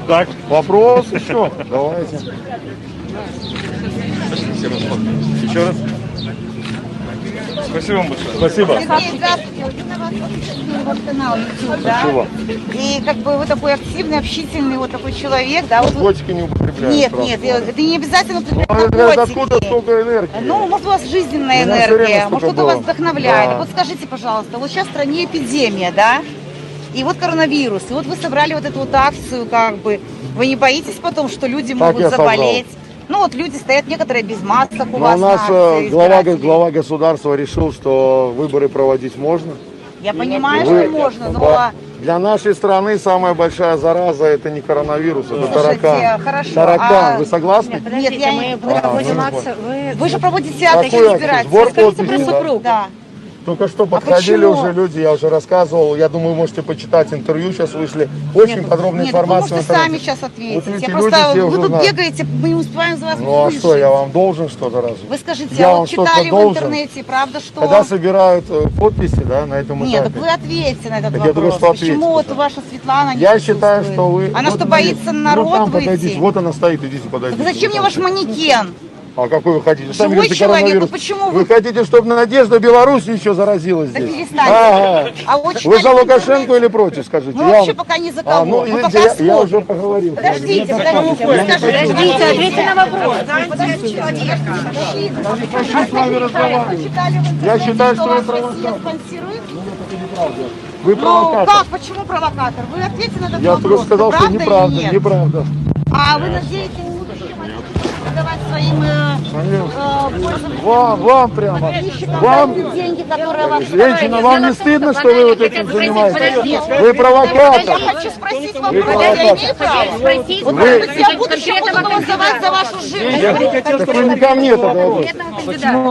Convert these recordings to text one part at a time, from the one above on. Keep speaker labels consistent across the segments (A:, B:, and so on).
A: Так, вопрос еще? Давайте. Еще раз. Спасибо вам большое. Спасибо.
B: Здравствуйте, вот на вас вот канал YouTube, да?
A: Спасибо.
B: И как бы вы такой активный, общительный вот такой человек, да? Вот
A: Наркотики не употребляют.
B: Нет,
A: правда.
B: нет, это не обязательно употреблять
A: Откуда
B: наркотики.
A: столько энергии?
B: Ну, может, у вас жизненная
A: У меня всё время
B: энергия,
A: столько
B: может, кто-то вас
A: было.
B: вдохновляет.
A: Да.
B: Вот скажите, пожалуйста, вот сейчас в стране эпидемия, да? И вот коронавирус, и вот вы собрали вот эту вот акцию, как бы, вы не боитесь потом, что люди могут
A: я собрал.
B: заболеть? Ну, вот люди стоят, некоторые без масок у
A: Но
B: вас
A: у нас
B: на акции,
A: глава
B: избиратели.
A: государства решил, что выборы проводить можно.
B: Я понимаю,
A: Вы-
B: что можно, но...
A: Да. Для нашей страны самая большая зараза это не коронавирус, это
B: Слушайте,
A: таракан.
B: хорошо,
A: Таракан, вы согласны?
B: Нет, я не...
C: проводим
A: ну,
C: акцию.
B: Вы же проводите акцию
A: Какую акцию?
B: избирательную.
A: Сбор
B: Скажите про
A: подписей, да?
B: супруг. Да.
A: Только что подходили
B: почему?
A: уже люди, я уже рассказывал. Я думаю, можете почитать интервью, сейчас вышли. Очень подробная
B: Нет, вы
A: информация.
B: можете
A: в интернете.
B: сами сейчас ответить.
A: Вот эти
B: Я
A: люди
B: просто,
A: все
B: вы
A: уже
B: тут
A: знают.
B: бегаете, мы не успеваем за вас
A: Ну а что, я вам должен что-то разве?
B: Вы скажите,
A: Я
B: а
A: вам
B: вот
A: что-то
B: читали в
A: должен?
B: интернете, правда, что...
A: Когда собирают подписи, да, на этом
B: Нет, так
A: этапе.
B: вы ответьте на этот
A: Так я
B: вопрос.
A: только что ответил
B: Почему вот
A: уже.
B: ваша Светлана не
A: Я считаю,
B: присутствует?
A: что вы...
B: Она
A: вот
B: что,
A: смотрите,
B: боится на народ
A: вот там
B: выйти?
A: подойдите, вот она стоит, идите, подойдите.
B: Так зачем мне ваш манекен?
A: А какой вы хотите? Сами
B: Живой
A: говорите,
B: человек,
A: коронавирус.
B: ну почему
A: вы
B: вы-
A: хотите, чтобы Надежда Беларусь еще заразилась
B: Так
A: здесь?
B: перестаньте.
A: Ага.
B: А вот
A: Вы
B: читали
A: за
B: в
A: Лукашенко
B: интернете?
A: или против, скажите?
B: Мы
A: Я
B: вообще
A: вам-
B: пока не за кого.
A: ну,
B: Мы
A: видите,
B: пока
A: я
B: смотрим.
A: уже поговорил.
B: Подождите, подождите, вы скажите.
C: Подождите, ответьте на вопрос.
A: Хочу с вами разговаривать. Я считаю, что вы провокатор. Вы
B: Ну,
A: провокатор.
B: как, почему провокатор? Вы ответьте на этот
A: Я
B: вопрос.
A: только сказал, что
B: Правда или
A: неправда,
B: нет?
A: неправда.
B: А вы надеетесь в будущем продавать своим пользователям?
A: Вам прямо. Вам,
B: Деньги, которые вам...
A: женщина, вам не стыдно, что вы вот этим занимаетесь? Вы
B: Я
A: провокатор.
B: хочу спросить вопрос.
A: провокатор.
B: Я имею право? Вот
A: Вы-
B: может быть, я в будущем буду голосовать за вашу жизнь.
A: Так вы не ко мне тогда.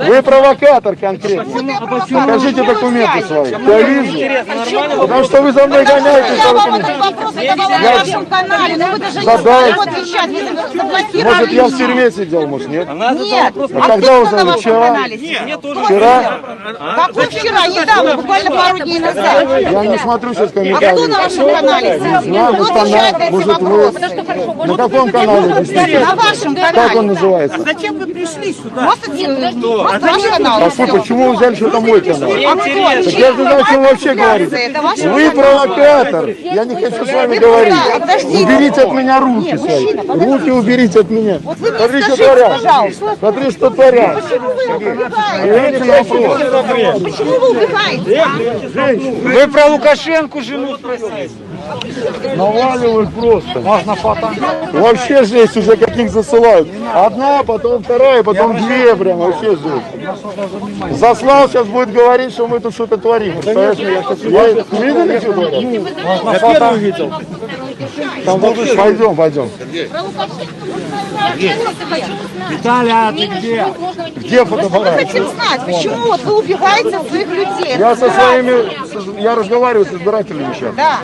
A: Вы провокатор конкретно. Покажите документы свои. Я вижу. Потому что вы за мной гоняетесь.
B: Я вам этот вопрос задавала на вашем канале, но вы даже не
A: Задайте.
B: стали его отвечать. Вы заблокировали
A: Может, я в
B: меня.
A: тюрьме сидел, может, нет?
B: Нет.
A: А когда
B: кто
A: узнали?
B: на вашем
A: Вчера?
B: канале сидел?
A: Вчера?
B: Какой вчера? Недавно, буквально пару дней назад.
A: Я не смотрю сейчас
B: А кто
A: комментарии.
B: на вашем канале сидел?
A: Знаю,
B: Кто
A: может,
B: отвечает на
A: она,
B: эти
A: может, вы...
B: вопросы?
A: На каком канале? объясните?
B: На вашем
A: Как он
B: канале.
A: называется?
D: Зачем вы пришли сюда?
B: Просто ваш канал.
A: А вы почему вы взяли, что это мой канал?
B: А кто?
A: Так я же знаю, о чем вы вообще говорите.
B: Это ваш
A: Вы провокатор. Я не хочу с вами говорить.
B: Подождите.
A: Уберите от меня руки свои. Руки уберите от меня.
B: Вот вы мне
A: Смотри, что
B: скажите,
A: творят.
B: пожалуйста.
A: Смотри, что творят.
B: Почему вы убегаете?
A: Ответьте на вопрос.
B: Почему вы убегаете?
D: Вы про Лукашенко жену спросили.
A: Наваливают просто. Можно фото. Вообще жесть уже каких засылают. Одна, потом вторая, потом две прям. Вообще жесть. Заслал, сейчас будет говорить, что мы тут что-то творим. Представляешь, я видели, что творят?
D: Я первый видел.
A: Там вот, пойдем.
D: Виталий, а ты где?
A: Где
B: Мы
A: фотоаппарат?
B: хотим знать, почему вот вы убегаете от своих людей.
A: Я со своими, я разговариваю с избирателями сейчас.
B: Да.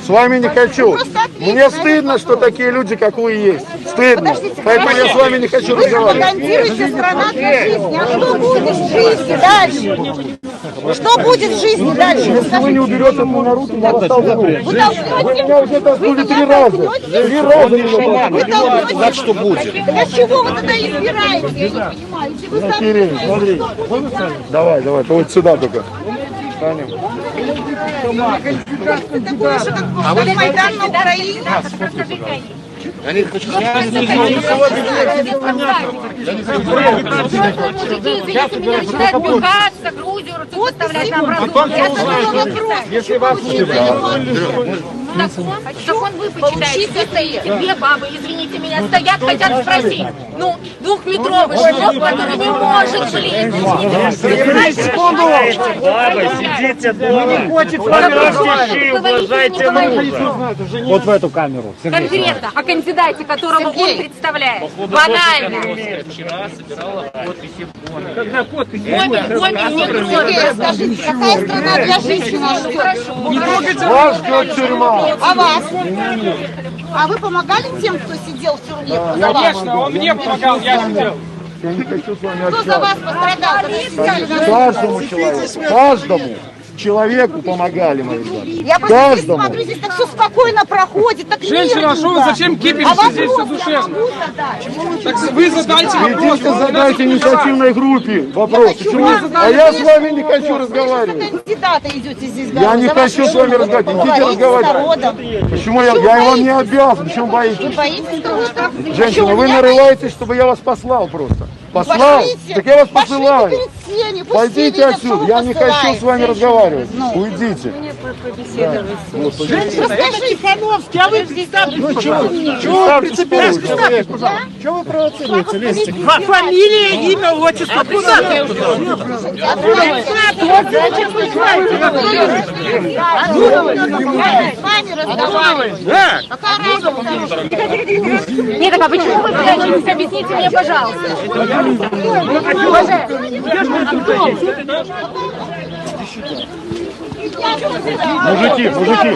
A: С вами не хочу.
B: просто ответьте
A: Мне
B: на
A: стыдно, что такие люди, как вы, есть. Стыдно.
B: Подождите,
A: Поэтому я с вами не хочу
B: Вы
A: разговаривать.
B: пропагандируете страна для жизни. А что будет в жизни дальше? Что будет в жизни дальше?
A: Если вы не уберете от меня руки, я вас толкну. Вы
B: Вы толкнете?
A: меня уже толкнули 3 раза. 3 раза меня
B: Вы
A: толкнули.
B: толкнете? Что будет? Для чего вы тогда избираете? Я не понимаю. Если вы сами
A: Кирилл,
B: знаете,
A: смотри.
B: что будет дальше.
A: Давай, ты вот сюда только. Станем.
B: Это такое же, как Майдан на Украине.
C: Если меня начинают пугаться, Грузию выставлять на образование. Я задала вопрос.
A: Если вас нет,
C: Закон вы почитаете, вы стоите, две бабы, извините меня, стоят, хотят спросить. Ну, двухметровый шнур, который не может влезть.
D: Баба, сидите дома. Не хочет уважайте мужа. Вот в эту камеру.
C: Конкретно о кандидате, которого он представляет. Банально.
D: Когда подписи?
C: Гомель не
B: Сергей,
C: грозно.
B: скажите, какая страна для жизни нас ждет?
A: вас ждет тюрьма.
B: А вас? А вы помогали тем, кто сидел в тюрьме? Кто за вас?
D: Конечно, он мне помогал, я сидел.
A: Я не хочу с вами
B: Кто за вас
A: общаться.
B: пострадал? Когда сидели на
A: Каждому человеку, каждому. человеку помогали, мои ребята.
B: Я просто
A: Каждому.
B: смотрю, здесь так все спокойно проходит, так
E: Женщина, а что вы зачем кипите, что здесь все душевно? Так вы задайте вопрос.
A: Идите, задайте инициативной группе вопрос. Почему? А я с вами не хочу разговаривать.
B: Кандидата идете здесь
A: Я не хочу с вами разговаривать. Идите разговаривать.
B: народом.
A: Почему я вам не обязан? Почему
B: Вы
A: боитесь?
B: боитесь кого-то?
A: Женщина, вы нарываетесь, чтобы я вас послал просто. Послал? Так я вас посылаю. Пойдите отсюда, я не хочу с вами разговаривать. Уйдите.
B: Расскажите.
E: Тихановский, а вы представьте,
A: Чего вы прицепились?
E: Чего вы провоцируете? Лезьте. Фамилия, имя, отчество. Куда ты?
C: Нет, так а почему вы прячетесь? Объясните мне, пожалуйста.
A: Мужики, мужики.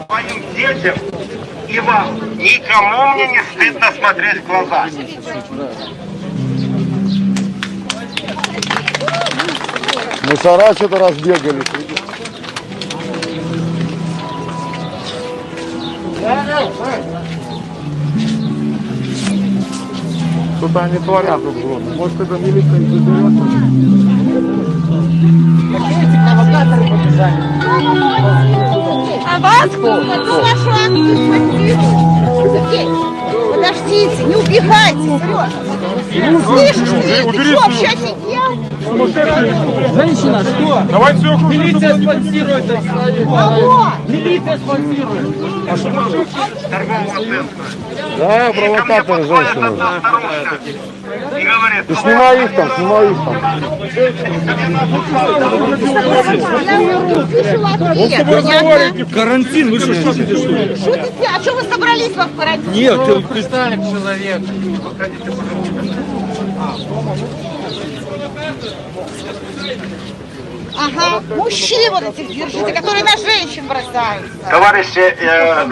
F: Моим детям и вам. Никому мне не стыдно смотреть в глаза.
A: Мусора что-то разбегались. Что-то они творят тут громко. Может, это милиция не заберет?
B: А вас вашу акцию схватили. Подождите, не убегайте, Сережа. Слышишь, ты что, вообще офигел?
E: Женщина, что?
A: Давай все,
E: Милиция спонсирует.
B: Кого?
E: Милиция спонсирует.
F: Торгового центра.
A: Да, провокаторы, женщины.
F: И говорит,
A: Ты снимай их там, снимай их там.
E: Карантин, вы что, шутите, что ли?
B: Шутите? А что вы собрались во в карантин?
E: Нет, ты представь человека.
B: Ага, мужчин вот этих держите, которые на женщин бросаются.
F: товарищи,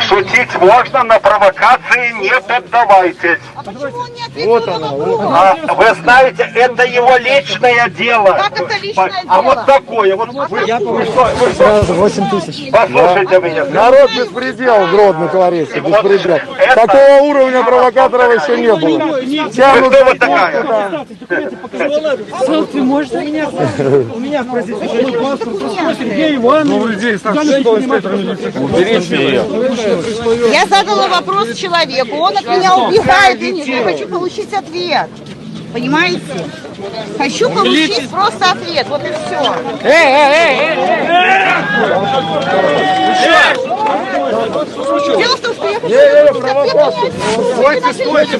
F: шутить можно, на провокации не поддавайтесь.
B: А почему он не ответил
A: Вот
B: на
A: она,
B: вопрос?
F: А, вы знаете, это его личное дело.
B: Как это личное
F: А
B: дело?
F: вот такое, вот вы
E: Сразу 8 тысяч.
F: послушайте меня.
A: Народ беспредел, Гродно творится, беспредел.
F: Это-
A: Такого уровня провокаторов еще не было.
F: Вы
A: Тянут
F: кто вы такая?
E: Селфи можно меня? У меня спросите, что мой паспорт. Сергей Иванович.
A: Уберите ее.
B: Я задала вопрос человеку, он от меня убегает, и я хочу получить ответ. Понимаете? Хочу получить просто ответ, вот и все. Дело в том, что я хочу получить ответ. Стойте, стойте,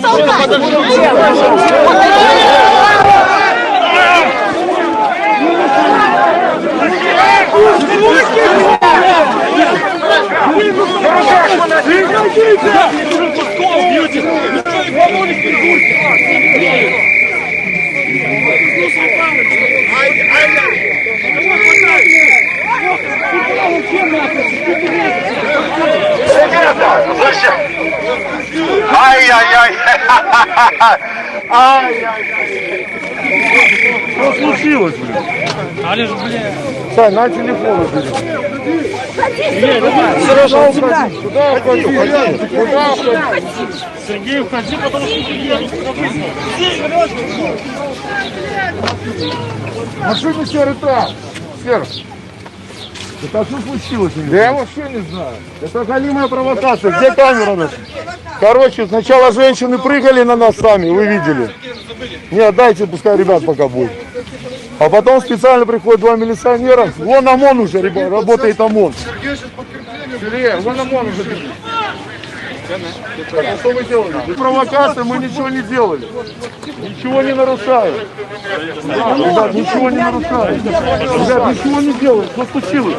F: Ай-яй-яй. Ай-яй-яй.
A: Что случилось, блин? Сань, на телефон убери. Сережа, уходи. Куда уходи? Куда уходи?
D: Сергей, уходи, потому что
A: Машина серый трап. Серый. Это что случилось? Да я вообще не знаю. Это галимая провокация. Где камера наша? Короче, сначала женщины прыгали на нас сами, вы видели. Не, дайте, пускай ребят пока будет. А потом специально приходят два милиционера. Вон ОМОН уже, ребят, работает ОМОн. Сергей, вон ОМОн уже. Так, а что вы делали? Провокация, мы ничего не делали. Ничего не нарушаем. Ребят, ничего не нарушаем. Ребят, ничего не делаем. Что случилось?